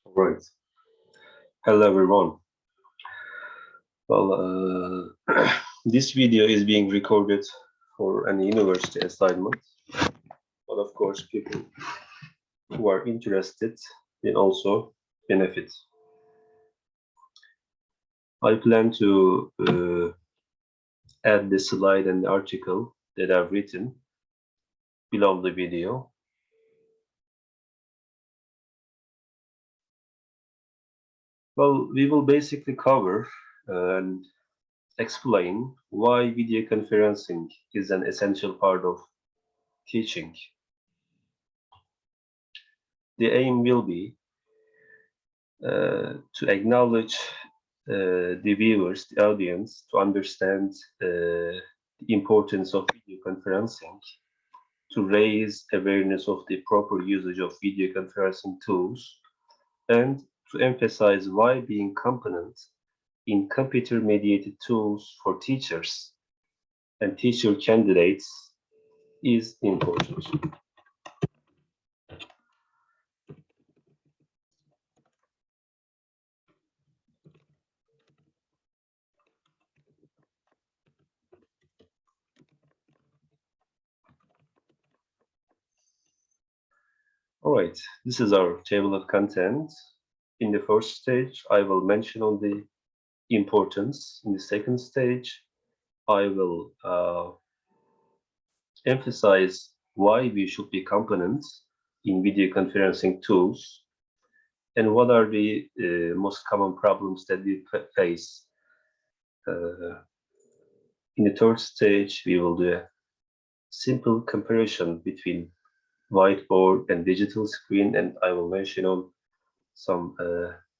Right. Hello, everyone. This video is being recorded for an university assignment, but of course, people who are interested will also benefit. I plan to add the slide and the article that I've written below the video. Well, we will basically cover and explain why video conferencing is an essential part of teaching. The aim will be to acknowledge the viewers, the audience, to understand the importance of video conferencing, to raise awareness of the proper usage of video conferencing tools, and to emphasize why being competent in computer-mediated tools for teachers and teacher candidates is important. All right, this is our table of contents. In the first stage, I will mention on the importance. In the second stage, I will emphasize why we should be competent in video conferencing tools and what are the most common problems that we face. Uh, in the third stage, we will do a simple comparison between whiteboard and digital screen, and I will mention on some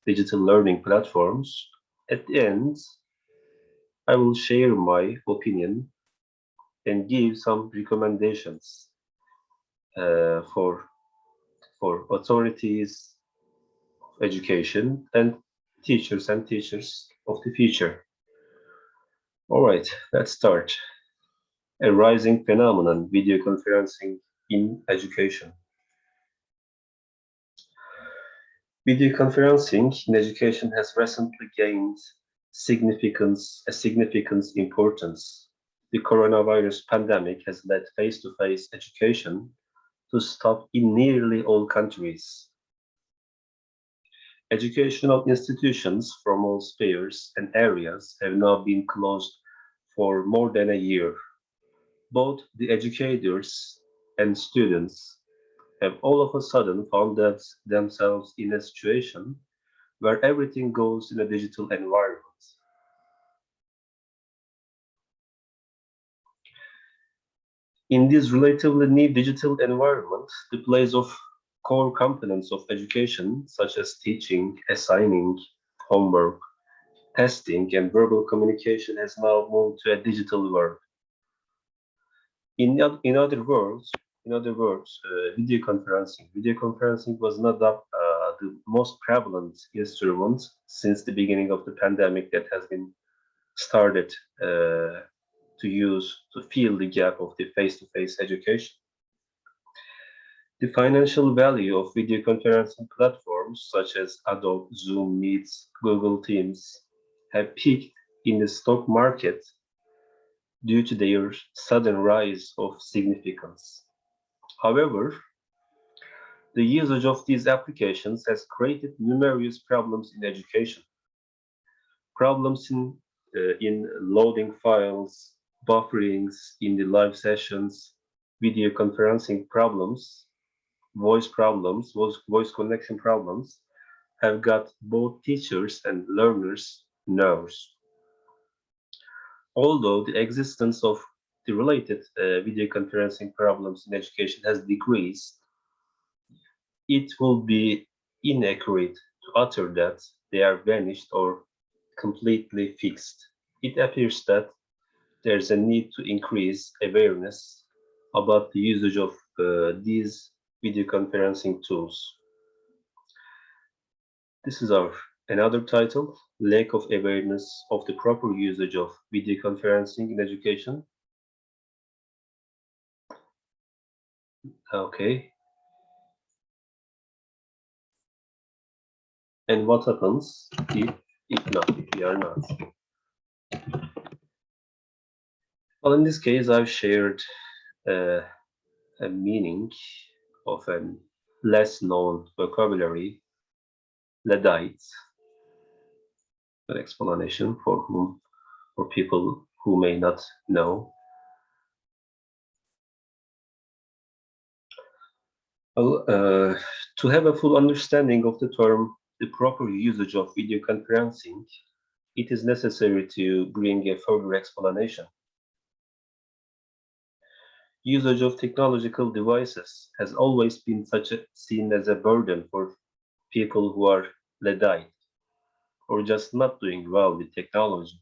digital learning platforms. At the end, I will share my opinion and give some recommendations uh, for for authorities of education and teachers of the future. All right, let's start. A rising phenomenon, video conferencing in education. Video conferencing in education has recently gained significant importance. The coronavirus pandemic has led face-to-face education to stop in nearly all countries. Educational institutions from all spheres and areas have now been closed for more than a year. Both the educators and students have all of a sudden found themselves in a situation where everything goes in a digital environment. In this relatively new digital environment, the place of core components of education, such as teaching, assigning, homework, testing, and verbal communication, has now moved to a digital world. In other words, video conferencing was not the most prevalent instrument since the beginning of the pandemic that has been started to use to fill the gap of the face-to-face education. The financial value of video conferencing platforms such as Adobe, Zoom, Meets, Google Teams have peaked in the stock market due to their sudden rise of significance. However, the usage of these applications has created numerous problems in education. Problems in loading files, bufferings in the live sessions, video conferencing problems, voice connection problems have got both teachers and learners nervous. Although the existence of the related video conferencing problems in education has decreased, it will be inaccurate to utter that they are vanished or completely fixed. It appears that there's a need to increase awareness about the usage of these video conferencing tools. This is our another title, Lack of Awareness of the Proper Usage of Video Conferencing in Education. Okay. And what happens if we are not? Well, in this case, I've shared uh, a meaning of a less known vocabulary, Luddite, an explanation for people who may not know. Well, to have a full understanding of the term, the proper usage of video conferencing, it is necessary to bring a further explanation. Usage of technological devices has always been seen as a burden for people who are Luddite or just not doing well with technology.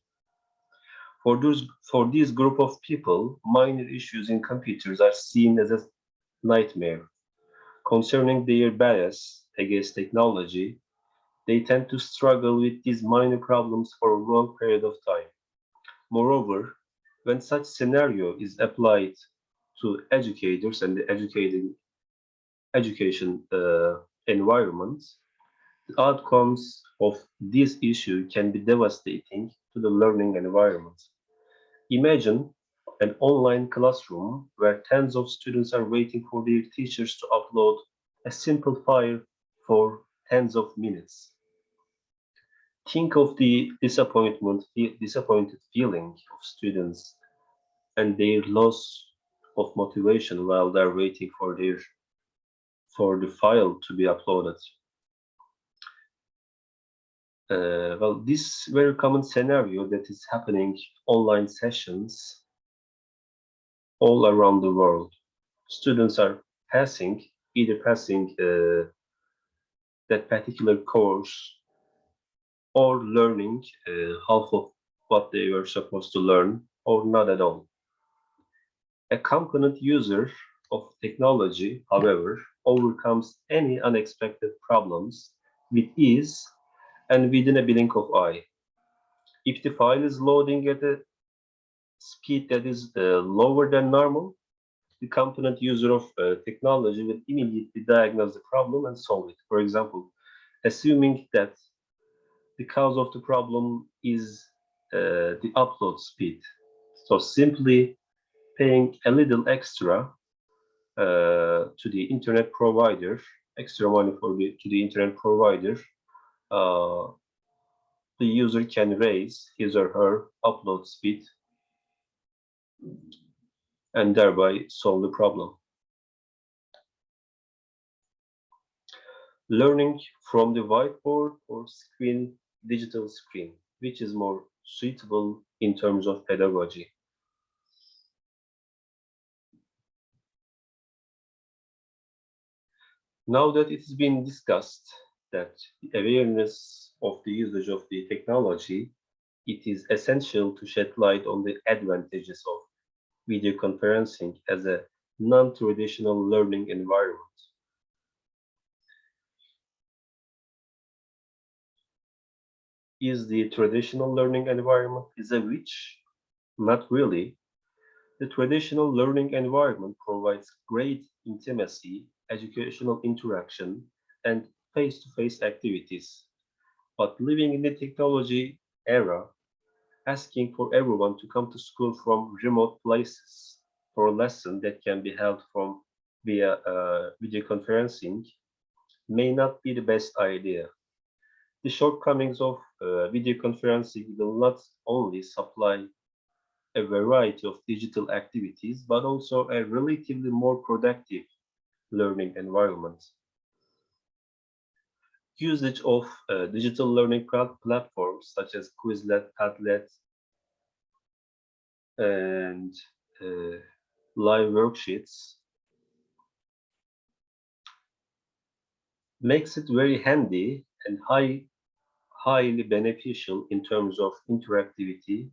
For this group of people, minor issues in computers are seen as a nightmare. Concerning their bias against technology, they tend to struggle with these minor problems for a long period of time. Moreover, when such scenario is applied to educators and the education environments, the outcomes of this issue can be devastating to the learning environment. Imagine an online classroom where tens of students are waiting for their teachers to upload a simple file for tens of minutes. Think of the disappointed feeling of students and their loss of motivation while they're waiting for the file to be uploaded. Well, this very common scenario that is happening online sessions all around the world. Students are either passing that particular course or learning half of what they were supposed to learn or not at all. A competent user of technology, however, overcomes any unexpected problems with ease and within a blink of eye. If the file is loading at a speed that is lower than normal, the competent user of technology will immediately diagnose the problem and solve it. For example, assuming that the cause of the problem is the upload speed. So simply paying a little extra to the internet provider, extra money to the internet provider, uh, the user can raise his or her upload speed and thereby solve the problem. Learning from the whiteboard or digital screen, which is more suitable in terms of pedagogy. Now that it has been discussed that the awareness of the usage of the technology, it is essential to shed light on the advantages of video conferencing as a non-traditional learning environment. Is the traditional learning environment is a witch? Not really. The traditional learning environment provides great intimacy, educational interaction, and face-to-face activities. But living in the technology era, asking for everyone to come to school from remote places for a lesson that can be held from via video conferencing may not be the best idea. The shortcomings of video conferencing will not only supply a variety of digital activities, but also a relatively more productive learning environment. Usage of digital learning platforms such as Quizlet, Padlet, and uh, live worksheets makes it very handy and highly beneficial in terms of interactivity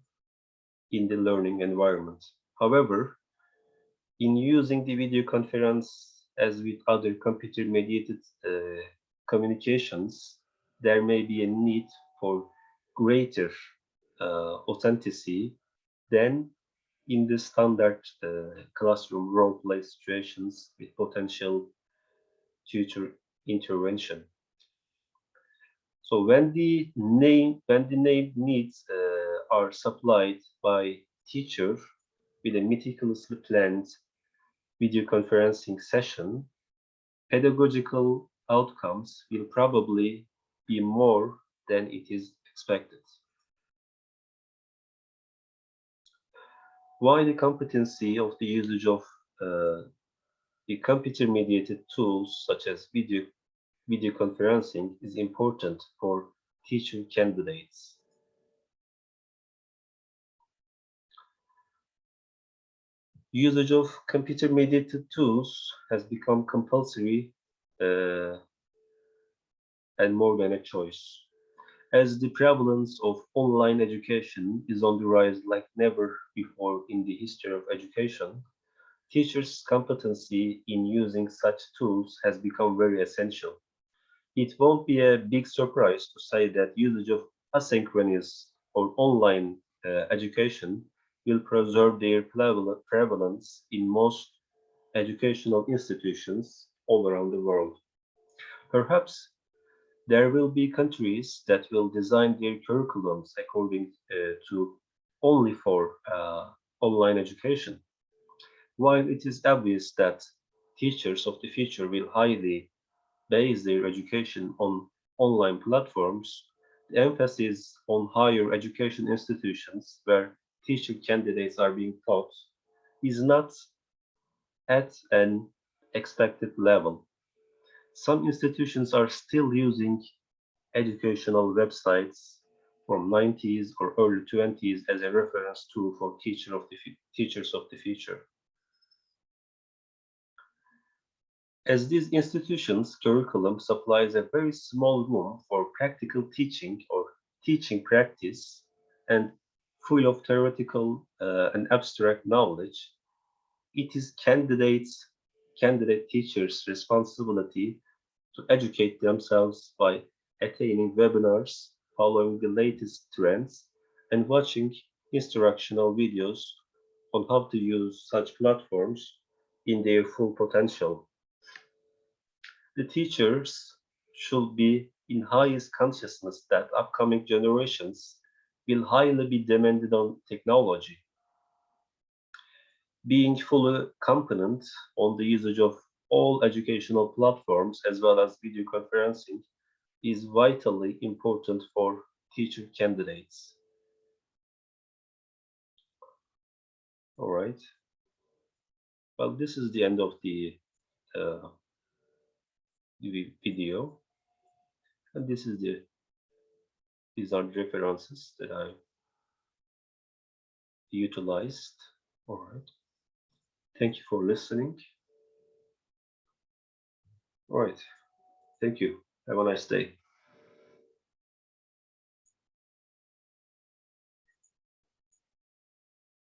in the learning environment. However, in using the video conference as with other computer mediated communications, there may be a need for greater authenticity than in the standard classroom role play situations with potential tutor intervention. So when the name needs are supplied by teacher with a meticulously planned video conferencing session, pedagogical outcomes will probably be more than it is expected. Why the competency of the usage of uh, the computer-mediated tools such as video conferencing is important for teacher candidates. Usage of computer-mediated tools has become compulsory uh, and more than a choice. As the prevalence of online education is on the rise like never before in the history of education, teachers' competency in using such tools has become very essential. It won't be a big surprise to say that usage of asynchronous or online education will preserve their prevalence in most educational institutions all around the world. Perhaps there will be countries that will design their curriculums according to only for online education, while it is obvious that teachers of the future will highly base their education on online platforms. The emphasis on higher education institutions where teaching candidates are being taught is not at an expected level. Some institutions are still using educational websites from 90s or early 20s as a reference tool for teachers of the future. As these institutions' curriculum supplies a very small room for practical teaching or teaching practice and full of theoretical and abstract knowledge, it is candidate teachers' responsibility to educate themselves by attending webinars, following the latest trends, and watching instructional videos on how to use such platforms in their full potential. The teachers should be in highest consciousness that upcoming generations will highly be dependent on technology. Being fully competent on the usage of all educational platforms as well as video conferencing is vitally important for teacher candidates. All right. Well, this is the end of uh, the video, and these are the references that I utilized. All right. Thank you for listening. All right. Thank you. Have a nice day.